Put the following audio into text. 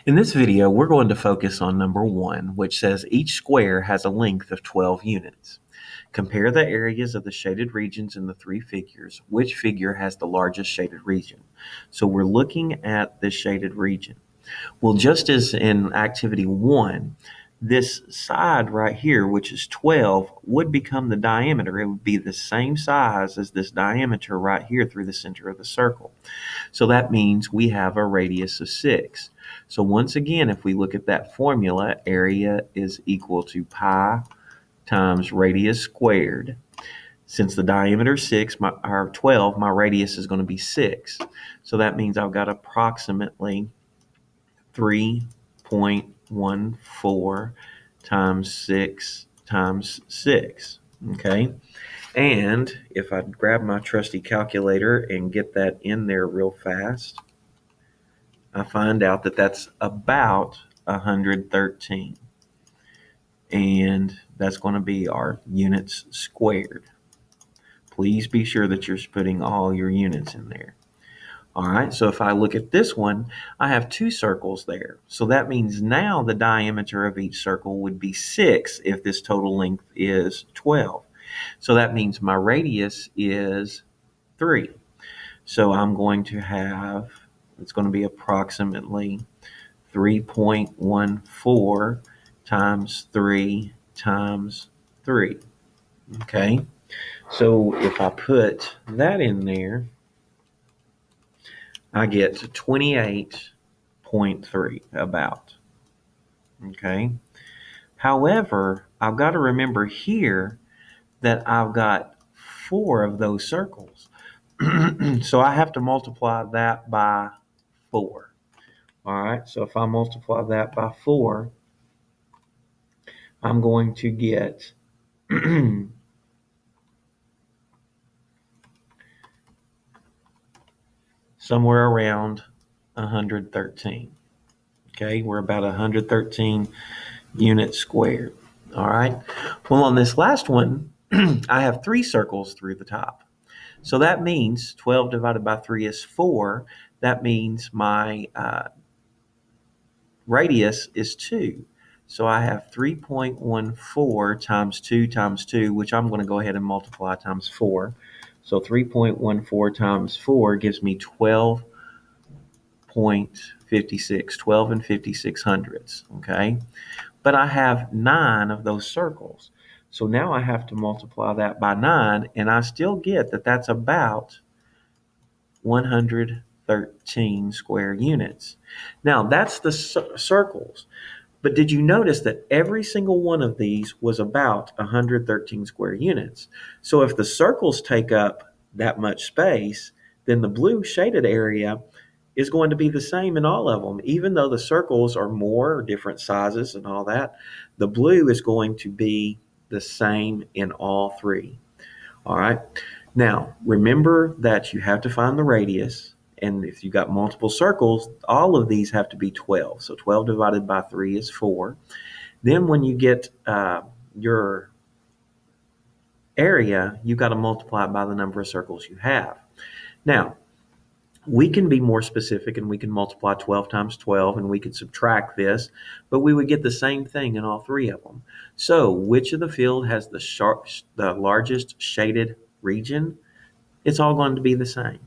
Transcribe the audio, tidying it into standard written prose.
In this video, we're going to focus on number 1, which says each square has a length of 12 units. Compare the areas of the shaded regions in the three figures. Which figure has the largest shaded region? So we're looking at the shaded region. Well, just as in activity 1, this side right here, which is 12, would become the diameter. It would be the same size as this diameter right here through the center of the circle. So that means we have a radius of 6. So once again, if we look at that formula, area is equal to pi times radius squared. Since the diameter is 6, or 12, my radius is going to be 6. So that means I've got approximately 3.14 times 6 times 6. Okay? And if I grab my trusty calculator and get that in there real fast, I find out that that's about 113. And that's going to be our units squared. Please be sure that you're putting all your units in there. All right, so if I look at this one, I have 2 circles there. So that means now the diameter of each circle would be 6 if this total length is 12. So that means my radius is 3. So I'm going to have, it's going to be approximately 3.14 times 3 times 3. Okay, so if I put that in there, I get 28.3 about. Okay, however, I've got to remember here that I've got 4 of those circles. So I have to multiply that by 4. All right, so if I multiply that by 4, I'm going to get somewhere around 113. Okay, we're about 113 units squared. All right, well, on this last one, I have 3 circles through the top. So that means 12 divided by 3 is 4. That means my radius is 2. So I have 3.14 times 2 times 2, which I'm going to go ahead and multiply times 4. So 3.14 times 4 gives me 12.56, 12 and 56 hundredths, okay? But I have 9 of those circles. So now I have to multiply that by 9, and I still get that that's about 113 square units. Now, that's the circles. But did you notice that every single one of these was about 113 square units? So if the circles take up that much space, then the blue shaded area is going to be the same in all of them. Even though the circles are more or different sizes and all that, the blue is going to be the same in all 3. All right. Now, remember that you have to find the radius. And if you got multiple circles, all of these have to be 12. So 12 divided by 3 is 4. Then when you get your area, you've got to multiply it by the number of circles you have. Now, we can be more specific and we can multiply 12 times 12 and we could subtract this, but we would get the same thing in all 3 of them. So which of the field has the largest shaded region? It's all going to be the same.